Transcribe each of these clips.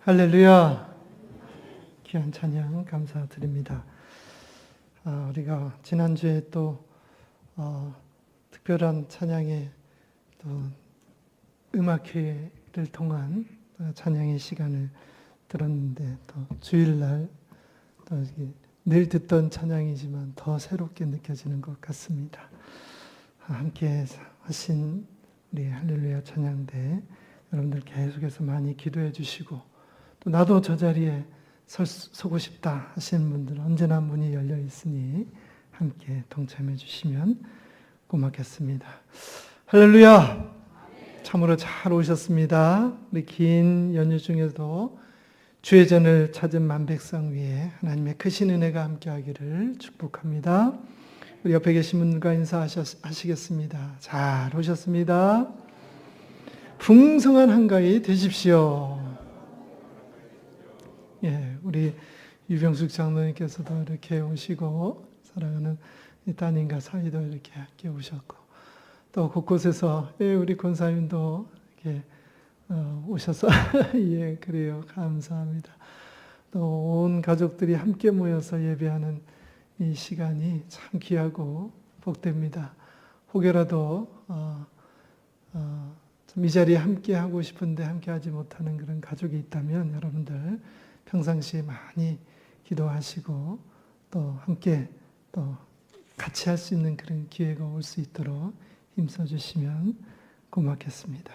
할렐루야. 귀한 찬양 감사드립니다. 우리가 지난주에 또 특별한 찬양의 또 음악회를 통한 찬양의 시간을 들었는데 또 주일날 또 늘 듣던 찬양이지만 더 새롭게 느껴지는 것 같습니다. 함께 하신 우리 할렐루야 찬양대 여러분들 계속해서 많이 기도해 주시고 또 나도 저 자리에 서고 싶다 하시는 분들은 언제나 문이 열려 있으니 함께 동참해 주시면 고맙겠습니다. 할렐루야! 참으로 잘 오셨습니다. 우리 긴 연휴 중에도 주의 전을 찾은 만백성 위에 하나님의 크신 은혜가 함께하기를 축복합니다. 우리 옆에 계신 분과 인사하시겠습니다. 잘 오셨습니다. 풍성한 한가위 되십시오. 예, 우리 유병숙 장로님께서도 이렇게 오시고 사랑하는 따님과 사위도 이렇게 함께 오셨고 또 곳곳에서 우리 권사님도 이렇게 오셔서 예, 그래요. 감사합니다. 또 온 가족들이 함께 모여서 예배하는 이 시간이 참 귀하고 복됩니다. 혹여라도 이 자리에 함께 하고 싶은데 함께 하지 못하는 그런 가족이 있다면 여러분들 평상시에 많이 기도하시고 또 함께 또 같이 할 수 있는 그런 기회가 올 수 있도록 힘써 주시면 고맙겠습니다.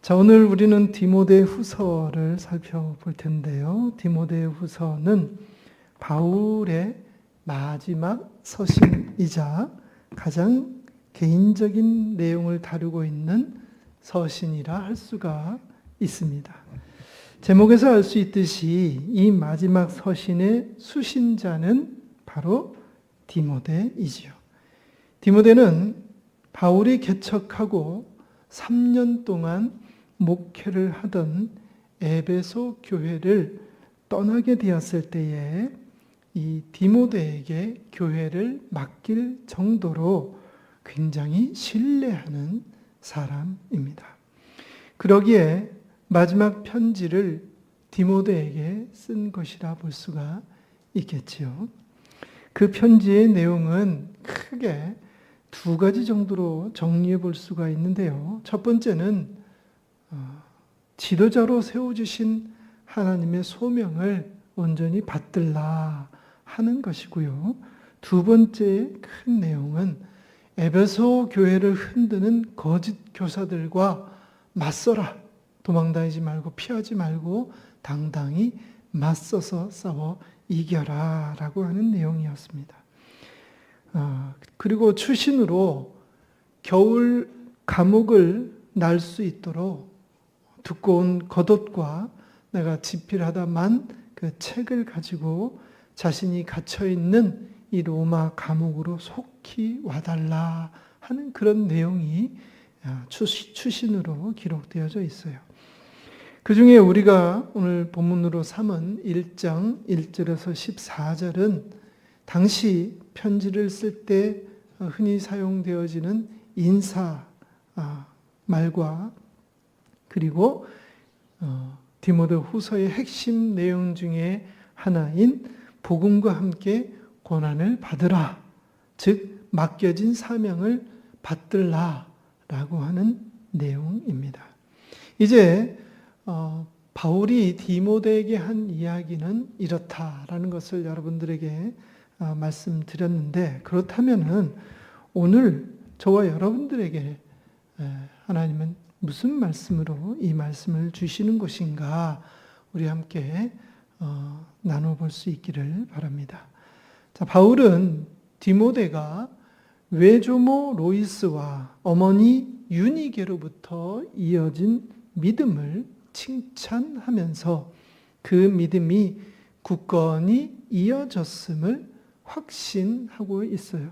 자, 오늘 우리는 디모데 후서를 살펴볼 텐데요. 디모데 후서는 바울의 마지막 서신이자 가장 개인적인 내용을 다루고 있는 서신이라 할 수가 있습니다. 제목에서 알 수 있듯이 이 마지막 서신의 수신자는 바로 디모데이지요. 디모데는 바울이 개척하고 3년 동안 목회를 하던 에베소 교회를 떠나게 되었을 때에 이 디모데에게 교회를 맡길 정도로 굉장히 신뢰하는 사람입니다. 그러기에 마지막 편지를 디모데에게 쓴 것이라 볼 수가 있겠지요. 그 편지의 내용은 크게 두 가지 정도로 정리해 볼 수가 있는데요. 첫 번째는 지도자로 세워주신 하나님의 소명을 온전히 받들라 하는 것이고요. 두 번째 큰 내용은 에베소 교회를 흔드는 거짓 교사들과 맞서라. 도망다니지 말고 피하지 말고 당당히 맞서서 싸워 이겨라 라고 하는 내용이었습니다. 그리고 추신으로 겨울 감옥을 날 수 있도록 두꺼운 겉옷과 내가 집필하다만 그 책을 가지고 자신이 갇혀있는 이 로마 감옥으로 속히 와달라 하는 그런 내용이 추신으로 기록되어져 있어요. 그 중에 우리가 오늘 본문으로 삼은 1장 1절에서 14절은 당시 편지를 쓸 때 흔히 사용되어지는 인사 말과 그리고 디모데 후서의 핵심 내용 중에 하나인 복음과 함께 고난을 받으라, 즉 맡겨진 사명을 받들라 라고 하는 내용입니다. 이제 바울이 디모데에게 한 이야기는 이렇다라는 것을 여러분들에게 말씀드렸는데, 그렇다면은 오늘 저와 여러분들에게 하나님은 무슨 말씀으로 이 말씀을 주시는 것인가 우리 함께 나눠볼 수 있기를 바랍니다. 자, 바울은 디모데가 외조모 로이스와 어머니 유니게로부터 이어진 믿음을 칭찬하면서 그 믿음이 굳건히 이어졌음을 확신하고 있어요.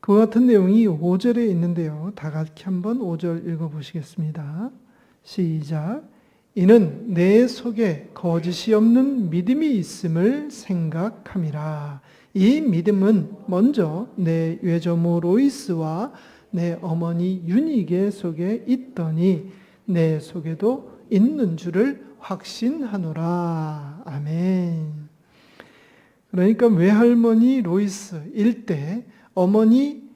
그와 같은 내용이 5절에 있는데요. 다 같이 한번 5절 읽어보시겠습니다. 시작. 이는 내 속에 거짓이 없는 믿음이 있음을 생각함이라. 이 믿음은 먼저 내 외조모 로이스와 내 어머니 유니게 속에 있더니 내 속에도 있는 줄을 확신하노라. 아멘. 그러니까 외할머니 로이스 1대, 어머니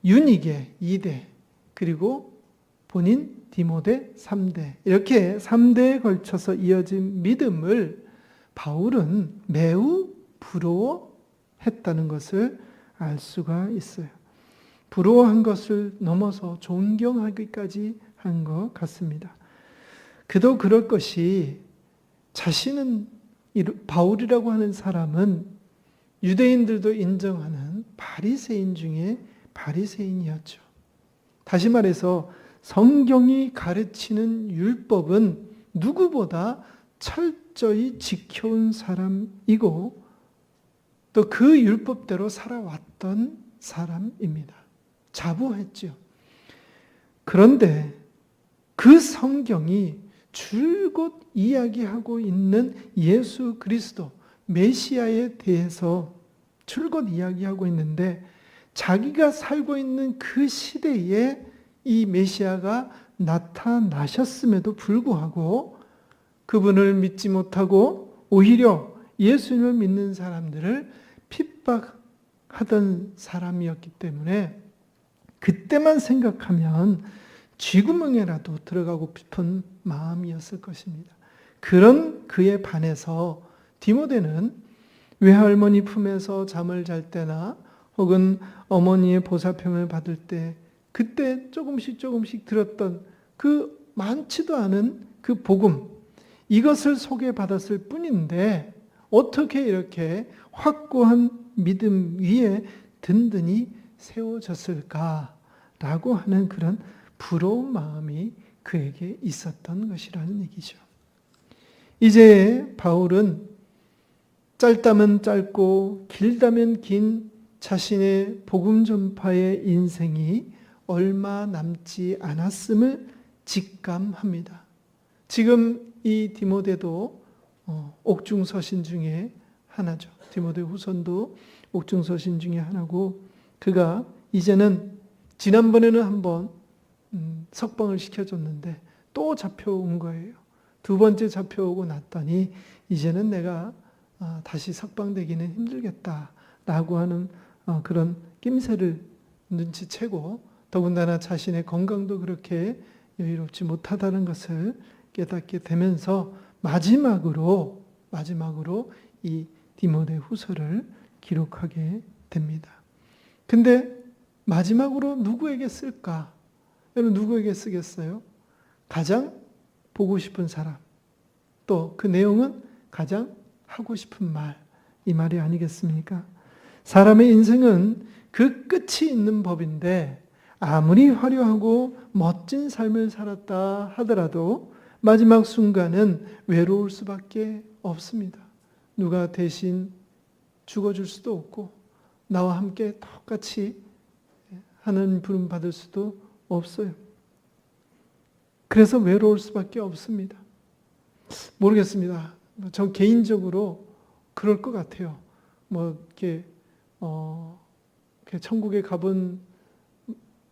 유니게 2대, 그리고 본인 디모데 3대, 이렇게 3대에 걸쳐서 이어진 믿음을 바울은 매우 부러워했다는 것을 알 수가 있어요. 부러워한 것을 넘어서 존경하기까지 한 것 같습니다. 그도 그럴 것이, 자신은 바울이라고 하는 사람은 유대인들도 인정하는 바리새인 중에 바리새인이었죠. 다시 말해서 성경이 가르치는 율법은 누구보다 철저히 지켜온 사람이고 또 그 율법대로 살아왔던 사람입니다. 자부했죠. 그런데 그 성경이 줄곧 이야기하고 있는 예수 그리스도 메시아에 대해서 줄곧 이야기하고 있는데, 자기가 살고 있는 그 시대에 이 메시아가 나타나셨음에도 불구하고 그분을 믿지 못하고 오히려 예수님을 믿는 사람들을 핍박하던 사람이었기 때문에 그때만 생각하면 쥐구멍에라도 들어가고 싶은 마음이었을 것입니다. 그런 그에 반해서 디모데는 외할머니 품에서 잠을 잘 때나 혹은 어머니의 보살핌을 받을 때 그때 조금씩 들었던 그 많지도 않은 그 복음, 이것을 소개받았을 뿐인데 어떻게 이렇게 확고한 믿음 위에 든든히 세워졌을까라고 하는 그런 부러운 마음이 그에게 있었던 것이라는 얘기죠. 이제 바울은 짧다면 짧고 길다면 긴 자신의 복음 전파의 인생이 얼마 남지 않았음을 직감합니다. 지금 이 디모데도 옥중서신 중에 하나죠. 디모데 후서도 옥중서신 중에 하나고, 그가 이제는 지난번에는 한번 석방을 시켜줬는데 또 잡혀온 거예요. 두 번째 잡혀오고 났더니 이제는 내가 다시 석방되기는 힘들겠다라고 하는 그런 낌새를 눈치채고, 더군다나 자신의 건강도 그렇게 여유롭지 못하다는 것을 깨닫게 되면서 마지막으로 이 디모데 후서를 기록하게 됩니다. 근데 마지막으로 누구에게 쓸까? 여러분, 누구에게 쓰겠어요? 가장 보고 싶은 사람, 또 그 내용은 가장 하고 싶은 말, 이 말이 아니겠습니까? 사람의 인생은 그 끝이 있는 법인데 아무리 화려하고 멋진 삶을 살았다 하더라도 마지막 순간은 외로울 수밖에 없습니다. 누가 대신 죽어줄 수도 없고 나와 함께 똑같이 하는 부름 받을 수도 없어요. 그래서 외로울 수밖에 없습니다. 모르겠습니다. 저 개인적으로 그럴 것 같아요. 이렇게 천국에 가본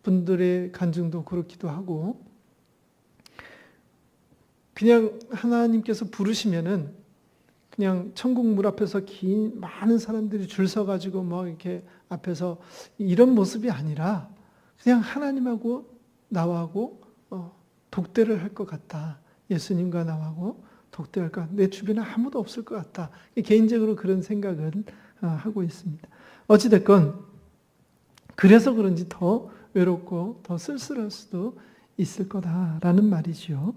분들의 간증도 그렇기도 하고, 그냥 하나님께서 부르시면은 그냥 천국 문 앞에서 많은 사람들이 줄 서가지고 이렇게 앞에서 이런 모습이 아니라 그냥 하나님하고 나하고 독대를 할 것 같다. 예수님과 나하고 독대할 것 같다. 내 주변에 아무도 없을 것 같다. 개인적으로 그런 생각은 하고 있습니다. 어찌됐건 그래서 그런지 더 외롭고 더 쓸쓸할 수도 있을 거다라는 말이죠.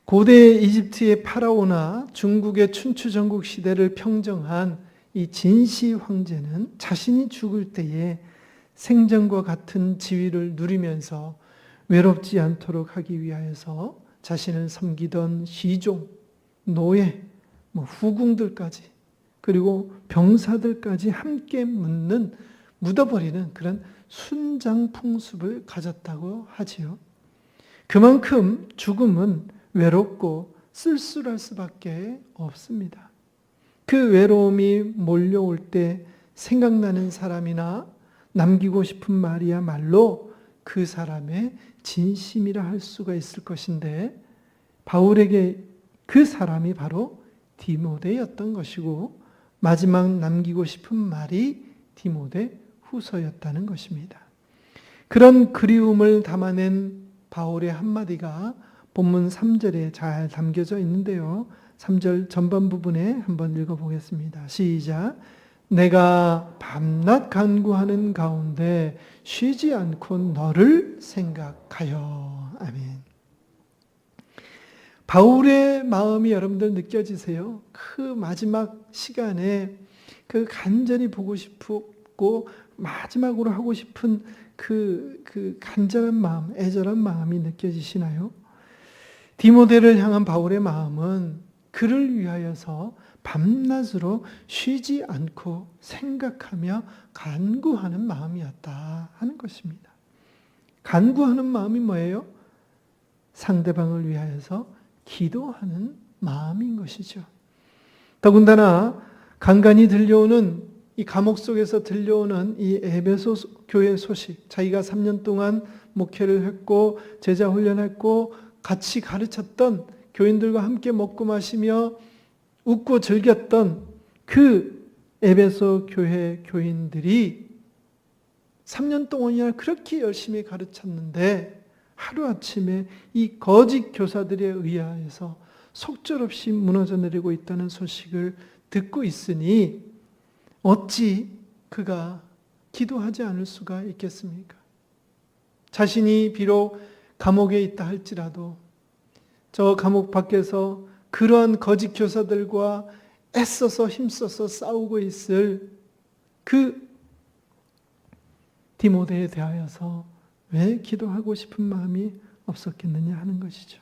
고대 이집트의 파라오나 중국의 춘추 전국 시대를 평정한 이 진시 황제는 자신이 죽을 때에 생전과 같은 지위를 누리면서 외롭지 않도록 하기 위하여서 자신을 섬기던 시종, 노예, 후궁들까지 그리고 병사들까지 함께 묻어버리는 그런 순장 풍습을 가졌다고 하지요. 그만큼 죽음은 외롭고 쓸쓸할 수밖에 없습니다. 그 외로움이 몰려올 때 생각나는 사람이나 남기고 싶은 말이야말로 그 사람의 진심이라 할 수가 있을 것인데, 바울에게 그 사람이 바로 디모데였던 것이고 마지막 남기고 싶은 말이 디모데 후서였다는 것입니다. 그런 그리움을 담아낸 바울의 한마디가 본문 3절에 잘 담겨져 있는데요. 3절 전반 부분에 한번 읽어보겠습니다. 시작. 내가 밤낮 간구하는 가운데 쉬지 않고 너를 생각하여. 아멘. 바울의 마음이 여러분들 느껴지세요? 그 마지막 시간에 그 간절히 보고 싶고 마지막으로 하고 싶은 그 간절한 마음, 애절한 마음이 느껴지시나요? 디모데를 향한 바울의 마음은 그를 위하여서 밤낮으로 쉬지 않고 생각하며 간구하는 마음이었다 하는 것입니다. 간구하는 마음이 뭐예요? 상대방을 위하여서 기도하는 마음인 것이죠. 더군다나 간간히 들려오는 이 감옥 속에서 들려오는 이 에베소 교회 소식, 자기가 3년 동안 목회를 했고 제자 훈련했고 같이 가르쳤던 교인들과 함께 먹고 마시며 웃고 즐겼던 그 에베소 교회 교인들이 3년 동안이나 그렇게 열심히 가르쳤는데 하루아침에 이 거짓 교사들에 의하여서 속절없이 무너져 내리고 있다는 소식을 듣고 있으니 어찌 그가 기도하지 않을 수가 있겠습니까? 자신이 비록 감옥에 있다 할지라도 저 감옥 밖에서 그러한 거짓 교사들과 애써서 힘써서 싸우고 있을 그 디모데에 대하여서 왜 기도하고 싶은 마음이 없었겠느냐 하는 것이죠.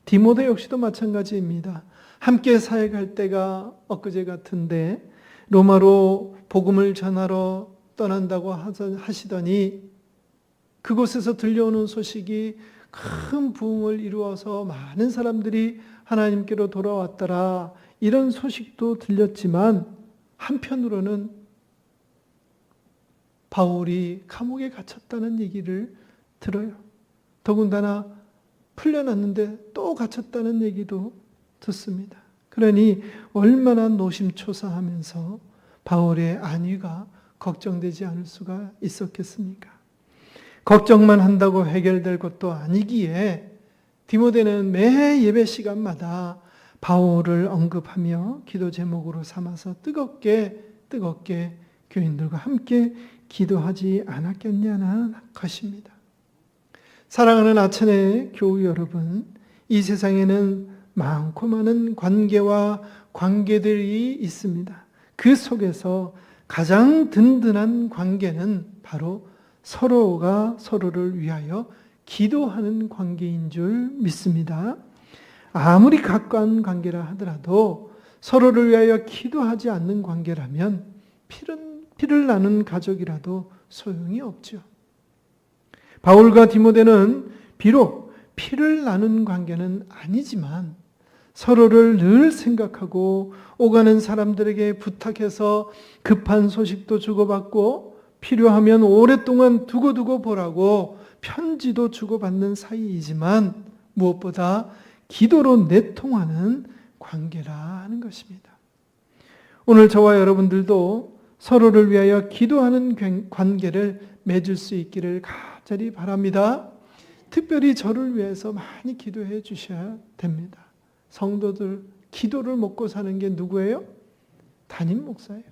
디모데 역시도 마찬가지입니다. 함께 사역할 때가 엊그제 같은데 로마로 복음을 전하러 떠난다고 하시더니 그곳에서 들려오는 소식이 큰 부흥을 이루어서 많은 사람들이 하나님께로 돌아왔더라. 이런 소식도 들렸지만 한편으로는 바울이 감옥에 갇혔다는 얘기를 들어요. 더군다나 풀려났는데 또 갇혔다는 얘기도 듣습니다. 그러니 얼마나 노심초사하면서 바울의 안위가 걱정되지 않을 수가 있었겠습니까? 걱정만 한다고 해결될 것도 아니기에 디모데는 매 예배 시간마다 바울을 언급하며 기도 제목으로 삼아서 뜨겁게 교인들과 함께 기도하지 않았겠냐는 것입니다. 사랑하는 아천의 교우 여러분, 이 세상에는 많고 많은 관계와 관계들이 있습니다. 그 속에서 가장 든든한 관계는 바로 서로가 서로를 위하여 기도하는 관계인 줄 믿습니다. 아무리 가까운 관계라 하더라도 서로를 위하여 기도하지 않는 관계라면 피를 나눈 가족이라도 소용이 없죠. 바울과 디모데는 비록 피를 나눈 관계는 아니지만 서로를 늘 생각하고 오가는 사람들에게 부탁해서 급한 소식도 주고받고 필요하면 오랫동안 두고두고 보라고 편지도 주고받는 사이이지만 무엇보다 기도로 내통하는 관계라 하는 것입니다. 오늘 저와 여러분들도 서로를 위하여 기도하는 관계를 맺을 수 있기를 간절히 바랍니다. 특별히 저를 위해서 많이 기도해 주셔야 됩니다. 성도들 기도를 먹고 사는 게 누구예요? 담임 목사예요.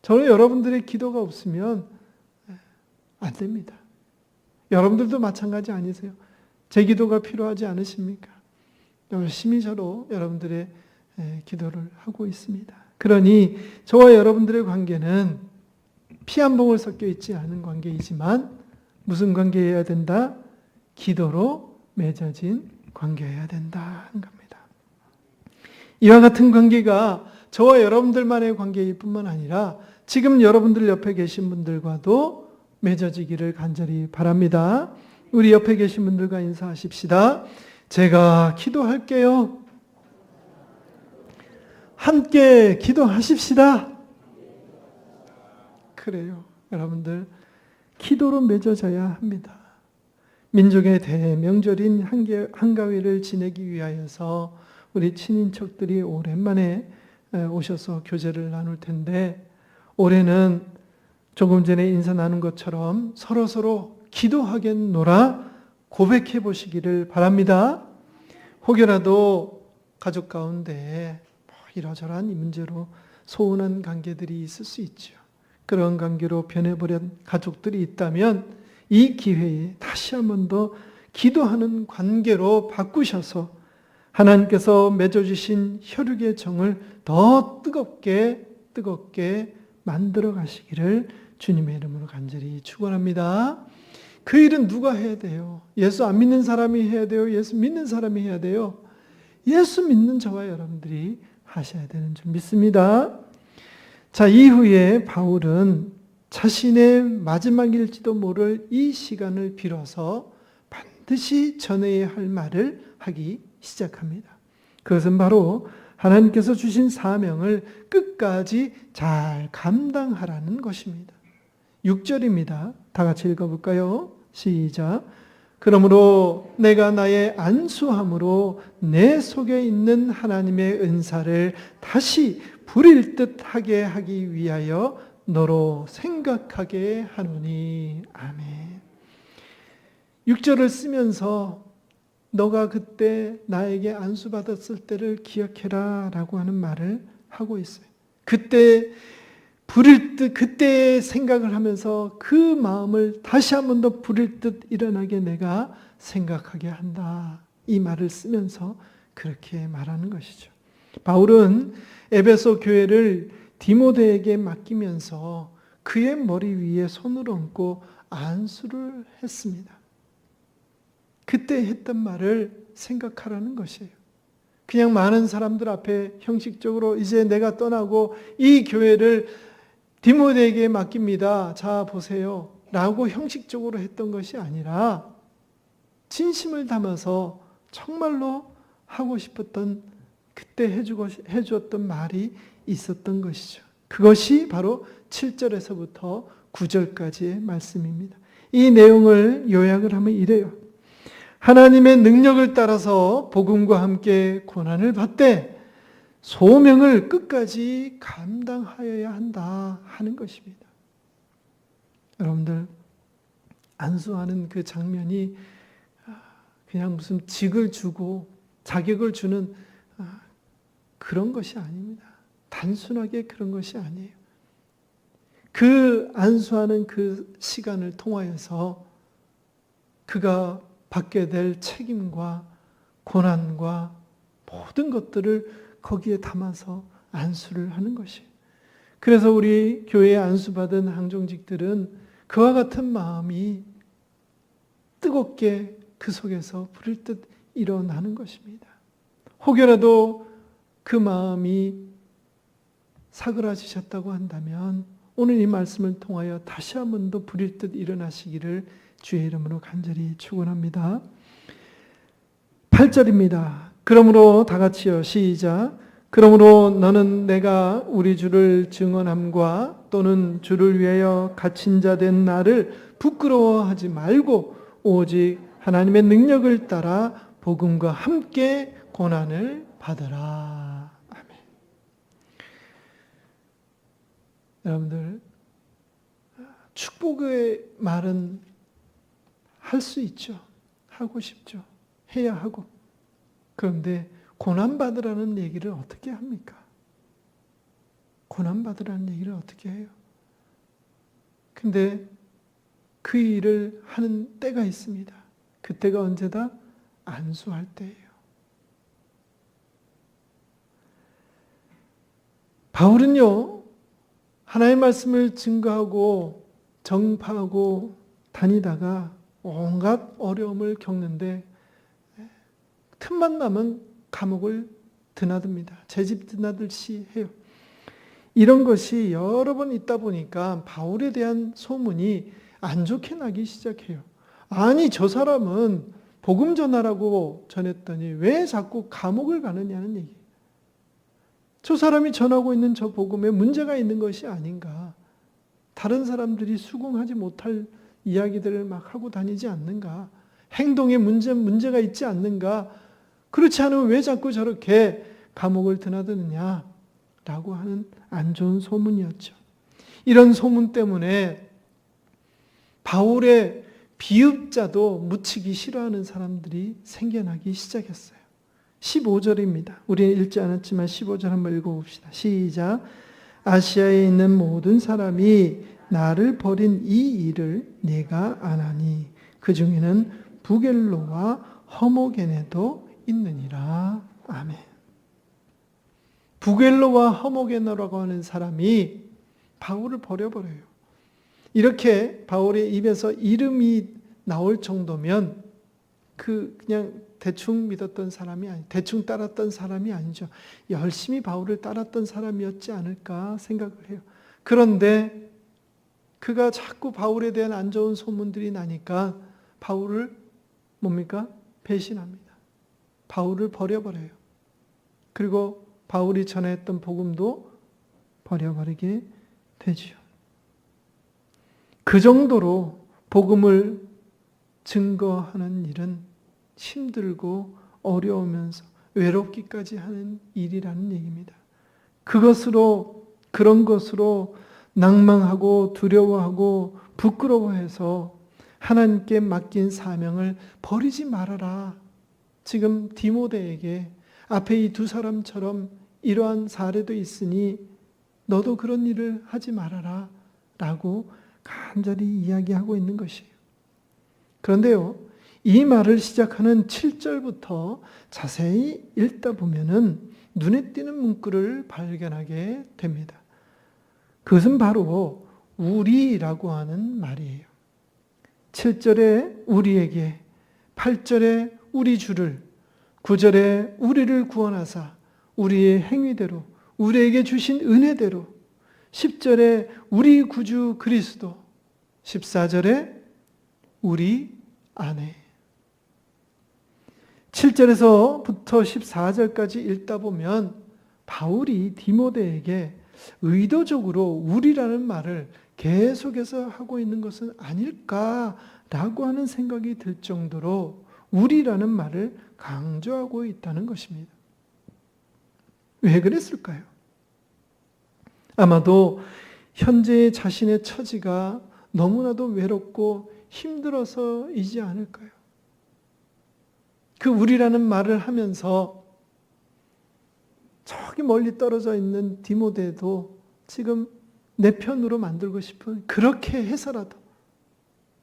저는 여러분들의 기도가 없으면 안 됩니다. 여러분들도 마찬가지 아니세요? 제 기도가 필요하지 않으십니까? 열심히 저로 여러분들의 기도를 하고 있습니다. 그러니 저와 여러분들의 관계는 피 한 봉을 섞여 있지 않은 관계이지만 무슨 관계여야 된다? 기도로 맺어진 관계여야 된다는 겁니다. 이와 같은 관계가 저와 여러분들만의 관계일 뿐만 아니라 지금 여러분들 옆에 계신 분들과도 맺어지기를 간절히 바랍니다. 우리 옆에 계신 분들과 인사하십시다. 제가 기도할게요. 함께 기도하십시다. 그래요. 여러분들 기도로 맺어져야 합니다. 민족의 대명절인 한가위를 지내기 위하여서 우리 친인척들이 오랜만에 오셔서 교제를 나눌 텐데, 올해는 조금 전에 인사 나눈 것처럼 서로서로 기도하겠노라 고백해 보시기를 바랍니다. 혹여라도 가족 가운데 이러저러한 이 문제로 소원한 관계들이 있을 수 있죠. 그런 관계로 변해버린 가족들이 있다면 이 기회에 다시 한 번 더 기도하는 관계로 바꾸셔서 하나님께서 맺어주신 혈육의 정을 더 뜨겁게 만들어 가시기를 주님의 이름으로 간절히 축원합니다. 그 일은 누가 해야 돼요? 예수 안 믿는 사람이 해야 돼요? 예수 믿는 사람이 해야 돼요? 예수 믿는 저와 여러분들이 하셔야 되는 줄 믿습니다. 자, 이후에 바울은 자신의 마지막일지도 모를 이 시간을 빌어서 반드시 전해야 할 말을 하기 시작합니다. 그것은 바로 하나님께서 주신 사명을 끝까지 잘 감당하라는 것입니다. 6절입니다. 다 같이 읽어볼까요? 시작. 그러므로 내가 나의 안수함으로 내 속에 있는 하나님의 은사를 다시 부릴 듯하게 하기 위하여 너로 생각하게 하노니. 아멘. 6절을 쓰면서 너가 그때 나에게 안수받았을 때를 기억해라 라고 하는 말을 하고 있어요. 그때 부릴 듯, 그때의 생각을 하면서 그 마음을 다시 한 번 더 부릴 듯 일어나게 내가 생각하게 한다. 이 말을 쓰면서 그렇게 말하는 것이죠. 바울은 에베소 교회를 디모데에게 맡기면서 그의 머리 위에 손을 얹고 안수를 했습니다. 그때 했던 말을 생각하라는 것이에요. 그냥 많은 사람들 앞에 형식적으로 이제 내가 떠나고 이 교회를 디모데에게 맡깁니다. 자, 보세요. 라고 형식적으로 했던 것이 아니라 진심을 담아서 정말로 하고 싶었던, 그때 해주었던 말이 있었던 것이죠. 그것이 바로 7절에서부터 9절까지의 말씀입니다. 이 내용을 요약을 하면 이래요. 하나님의 능력을 따라서 복음과 함께 고난을 받되 소명을 끝까지 감당하여야 한다 하는 것입니다. 여러분들, 안수하는 그 장면이 그냥 무슨 직을 주고 자격을 주는 그런 것이 아닙니다. 단순하게 그런 것이 아니에요. 그 안수하는 그 시간을 통하여서 그가 받게 될 책임과 고난과 모든 것들을 거기에 담아서 안수를 하는 것이에요. 그래서 우리 교회에 안수받은 항종직들은 그와 같은 마음이 뜨겁게 그 속에서 부를 듯 일어나는 것입니다. 혹여라도 그 마음이 사그라지셨다고 한다면 오늘 이 말씀을 통하여 다시 한 번 더 부릴 듯 일어나시기를 주의 이름으로 간절히 축원합니다. 8절입니다. 그러므로 다 같이요. 시작. 그러므로 너는 내가 우리 주를 증언함과 또는 주를 위하여 갇힌 자 된 나를 부끄러워하지 말고 오직 하나님의 능력을 따라 복음과 함께 고난을 받으라. 아멘. 여러분들, 축복의 말은 할 수 있죠. 하고 싶죠. 해야 하고. 그런데 고난받으라는 얘기를 어떻게 합니까? 고난받으라는 얘기를 어떻게 해요? 근데 그 일을 하는 때가 있습니다. 그때가 언제다? 안수할 때예요. 바울은요, 하나님의 말씀을 증거하고 정파하고 다니다가 온갖 어려움을 겪는데 틈만 나면 감옥을 드나듭니다. 제집 드나들시 해요. 이런 것이 여러 번 있다 보니까 바울에 대한 소문이 안 좋게 나기 시작해요. 아니, 저 사람은 복음 전하라고 전했더니 왜 자꾸 감옥을 가느냐는 얘기. 저 사람이 전하고 있는 저 복음에 문제가 있는 것이 아닌가. 다른 사람들이 수긍하지 못할 이야기들을 막 하고 다니지 않는가. 행동에 문제가 있지 않는가? 그렇지 않으면 왜 자꾸 저렇게 감옥을 드나드느냐? 라고 하는 안 좋은 소문이었죠. 이런 소문 때문에 바울의 비읍자도 묻히기 싫어하는 사람들이 생겨나기 시작했어요. 15절입니다. 우리는 읽지 않았지만 15절 한번 읽어봅시다. 시작. 아시아에 있는 모든 사람이 나를 버린 이 일을 내가 아나니 그 중에는 부겔로와 허모게네도 있느니라. 아멘. 부겔로와 허모게네라고 하는 사람이 바울을 버려버려요. 이렇게 바울의 입에서 이름이 나올 정도면 그냥 대충 믿었던 사람이 대충 따랐던 사람이 아니죠. 열심히 바울을 따랐던 사람이었지 않을까 생각을 해요. 그런데 그가 자꾸 바울에 대한 안 좋은 소문들이 나니까 바울을 뭡니까? 배신합니다. 바울을 버려버려요. 그리고 바울이 전했던 복음도 버려버리게 되지요. 그 정도로 복음을 증거하는 일은 힘들고 어려우면서 외롭기까지 하는 일이라는 얘기입니다. 그런 것으로 낭망하고 두려워하고 부끄러워해서 하나님께 맡긴 사명을 버리지 말아라. 지금 디모데에게 앞에 이 두 사람처럼 이러한 사례도 있으니 너도 그런 일을 하지 말아라 라고 간절히 이야기하고 있는 것이에요. 그런데요, 이 말을 시작하는 7절부터 자세히 읽다 보면은 눈에 띄는 문구를 발견하게 됩니다. 그것은 바로 우리라고 하는 말이에요. 7절에 우리에게, 8절에 우리 주를, 9절에 우리를 구원하사 우리의 행위대로 우리에게 주신 은혜대로, 10절에 우리 구주 그리스도, 14절에 우리 안에. 7절에서부터 14절까지 읽다 보면 바울이 디모데에게 의도적으로 우리라는 말을 계속해서 하고 있는 것은 아닐까라고 하는 생각이 들 정도로 우리라는 말을 강조하고 있다는 것입니다. 왜 그랬을까요? 아마도 현재 자신의 처지가 너무나도 외롭고 힘들어서이지 않을까요? 그 우리라는 말을 하면서 저기 멀리 떨어져 있는 디모데도 지금 내 편으로 만들고 싶은, 그렇게 해서라도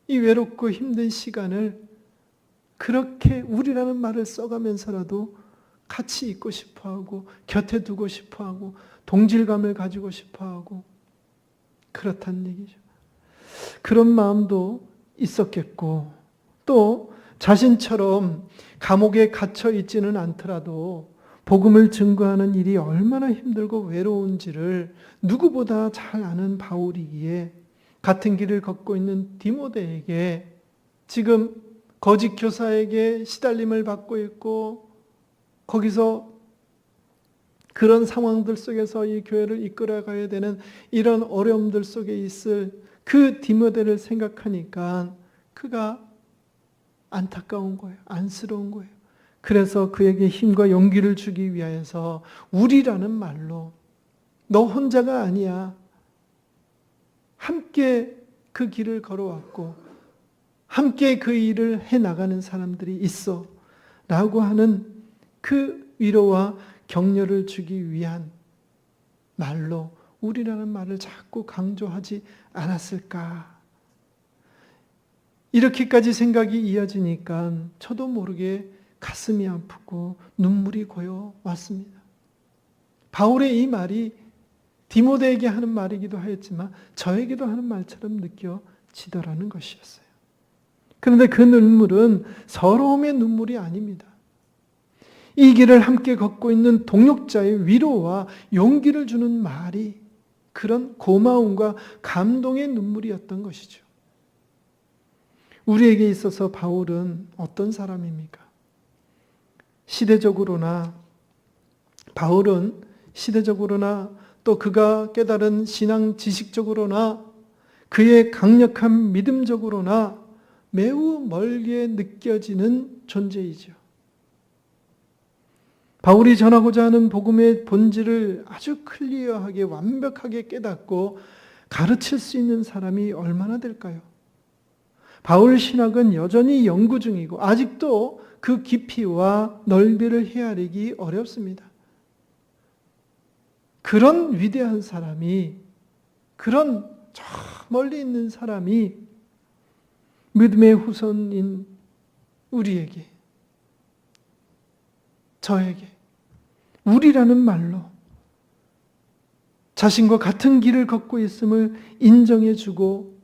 이 외롭고 힘든 시간을 그렇게 우리라는 말을 써가면서라도 같이 있고 싶어하고 곁에 두고 싶어하고 동질감을 가지고 싶어하고 그렇다는 얘기죠. 그런 마음도 있었겠고, 또 자신처럼 감옥에 갇혀 있지는 않더라도 복음을 증거하는 일이 얼마나 힘들고 외로운지를 누구보다 잘 아는 바울이기에 같은 길을 걷고 있는 디모데에게 지금 거짓 교사에게 시달림을 받고 있고 거기서 그런 상황들 속에서 이 교회를 이끌어가야 되는 이런 어려움들 속에 있을 그 디모데를 생각하니까 그가 안타까운 거예요. 안쓰러운 거예요. 그래서 그에게 힘과 용기를 주기 위해서 우리라는 말로 너 혼자가 아니야. 함께 그 길을 걸어왔고 함께 그 일을 해나가는 사람들이 있어 라고 하는 그 위로와 격려를 주기 위한 말로 우리라는 말을 자꾸 강조하지 않았을까. 이렇게까지 생각이 이어지니까 저도 모르게 가슴이 아프고 눈물이 고여 왔습니다. 바울의 이 말이 디모데에게 하는 말이기도 하였지만 저에게도 하는 말처럼 느껴지더라는 것이었어요. 그런데 그 눈물은 서러움의 눈물이 아닙니다. 이 길을 함께 걷고 있는 동역자의 위로와 용기를 주는 말이 그런 고마움과 감동의 눈물이었던 것이죠. 우리에게 있어서 바울은 어떤 사람입니까? 바울은 시대적으로나 또 그가 깨달은 신앙 지식적으로나 그의 강력한 믿음적으로나 매우 멀게 느껴지는 존재이죠. 바울이 전하고자 하는 복음의 본질을 아주 클리어하게 완벽하게 깨닫고 가르칠 수 있는 사람이 얼마나 될까요? 바울 신학은 여전히 연구 중이고 아직도 그 깊이와 넓이를 헤아리기 어렵습니다. 그런 위대한 사람이, 그런 저 멀리 있는 사람이 믿음의 후손인 우리에게, 저에게, 우리라는 말로 자신과 같은 길을 걷고 있음을 인정해주고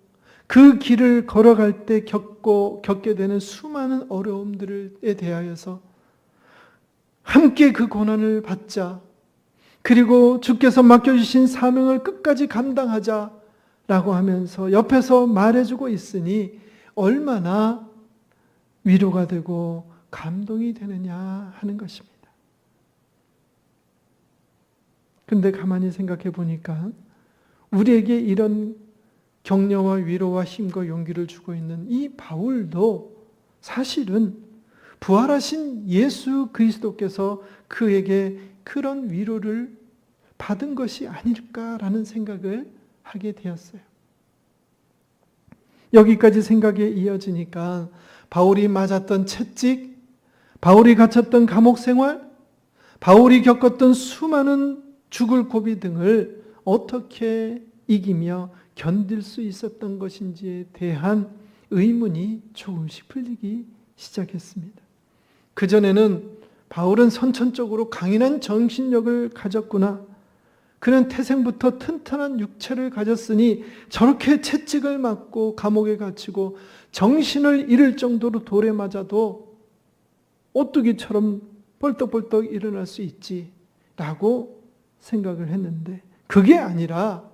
그 길을 걸어갈 때 겪게 되는 수많은 어려움들에 대하여서 함께 그 고난을 받자, 그리고 주께서 맡겨주신 사명을 끝까지 감당하자라고 하면서 옆에서 말해주고 있으니 얼마나 위로가 되고 감동이 되느냐 하는 것입니다. 근데 가만히 생각해 보니까 우리에게 이런 격려와 위로와 힘과 용기를 주고 있는 이 바울도 사실은 부활하신 예수 그리스도께서 그에게 그런 위로를 받은 것이 아닐까라는 생각을 하게 되었어요. 여기까지 생각이 이어지니까 바울이 맞았던 채찍, 바울이 갇혔던 감옥 생활, 바울이 겪었던 수많은 죽을 고비 등을 어떻게 이기며 견딜 수 있었던 것인지에 대한 의문이 조금씩 풀리기 시작했습니다. 그전에는 바울은 선천적으로 강인한 정신력을 가졌구나. 그는 태생부터 튼튼한 육체를 가졌으니 저렇게 채찍을 맞고 감옥에 갇히고 정신을 잃을 정도로 돌에 맞아도 오뚜기처럼 벌떡벌떡 일어날 수 있지라고 생각을 했는데 그게 아니라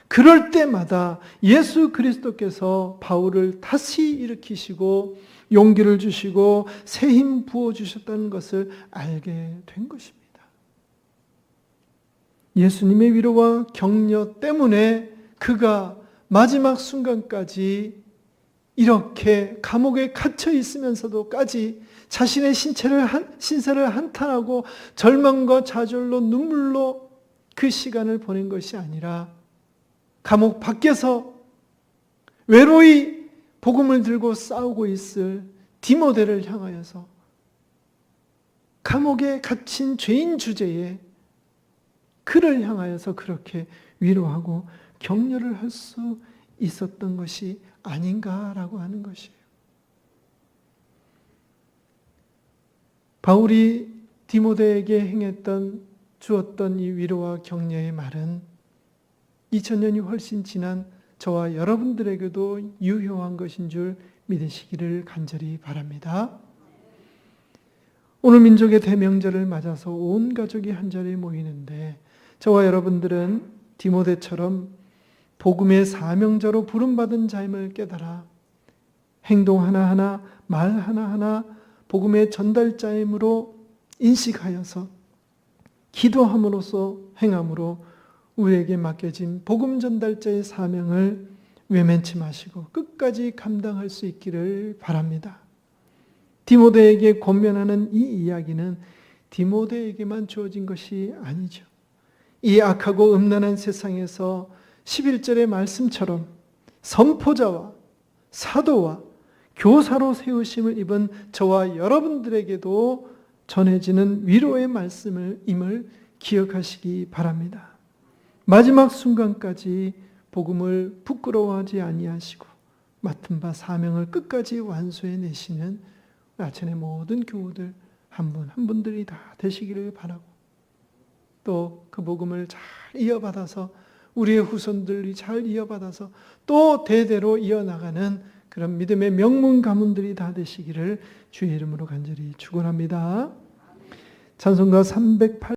그럴 때마다 예수 그리스도께서 바울을 다시 일으키시고 용기를 주시고 새 힘 부어주셨다는 것을 알게 된 것입니다. 예수님의 위로와 격려 때문에 그가 마지막 순간까지 이렇게 감옥에 갇혀 있으면서도까지 자신의 신세를 한탄하고 절망과 좌절로 눈물로 그 시간을 보낸 것이 아니라 감옥 밖에서 외로이 복음을 들고 싸우고 있을 디모데를 향하여서 감옥에 갇힌 죄인 주제에 그를 향하여서 그렇게 위로하고 격려를 할 수 있었던 것이 아닌가라고 하는 것이에요. 바울이 디모데에게 주었던 이 위로와 격려의 말은 2000년이 훨씬 지난 저와 여러분들에게도 유효한 것인 줄 믿으시기를 간절히 바랍니다. 오늘 민족의 대명절을 맞아서 온 가족이 한자리에 모이는데 저와 여러분들은 디모데처럼 복음의 사명자로 부름받은 자임을 깨달아 행동 하나하나, 말 하나하나 복음의 전달자임으로 인식하여서 기도함으로써 행함으로 우리에게 맡겨진 복음 전달자의 사명을 외면치 마시고 끝까지 감당할 수 있기를 바랍니다. 디모데에게 권면하는 이 이야기는 디모데에게만 주어진 것이 아니죠. 이 악하고 음란한 세상에서 11절의 말씀처럼 선포자와 사도와 교사로 세우심을 입은 저와 여러분들에게도 전해지는 위로의 말씀임을 기억하시기 바랍니다. 마지막 순간까지 복음을 부끄러워하지 아니하시고 맡은 바 사명을 끝까지 완수해내시는 아천의 모든 교우들 한 분 한 분들이 다 되시기를 바라고 또 그 복음을 잘 이어받아서 우리의 후손들이 잘 이어받아서 또 대대로 이어나가는 그런 믿음의 명문 가문들이 다 되시기를 주의 이름으로 간절히 축원합니다. 찬송가 308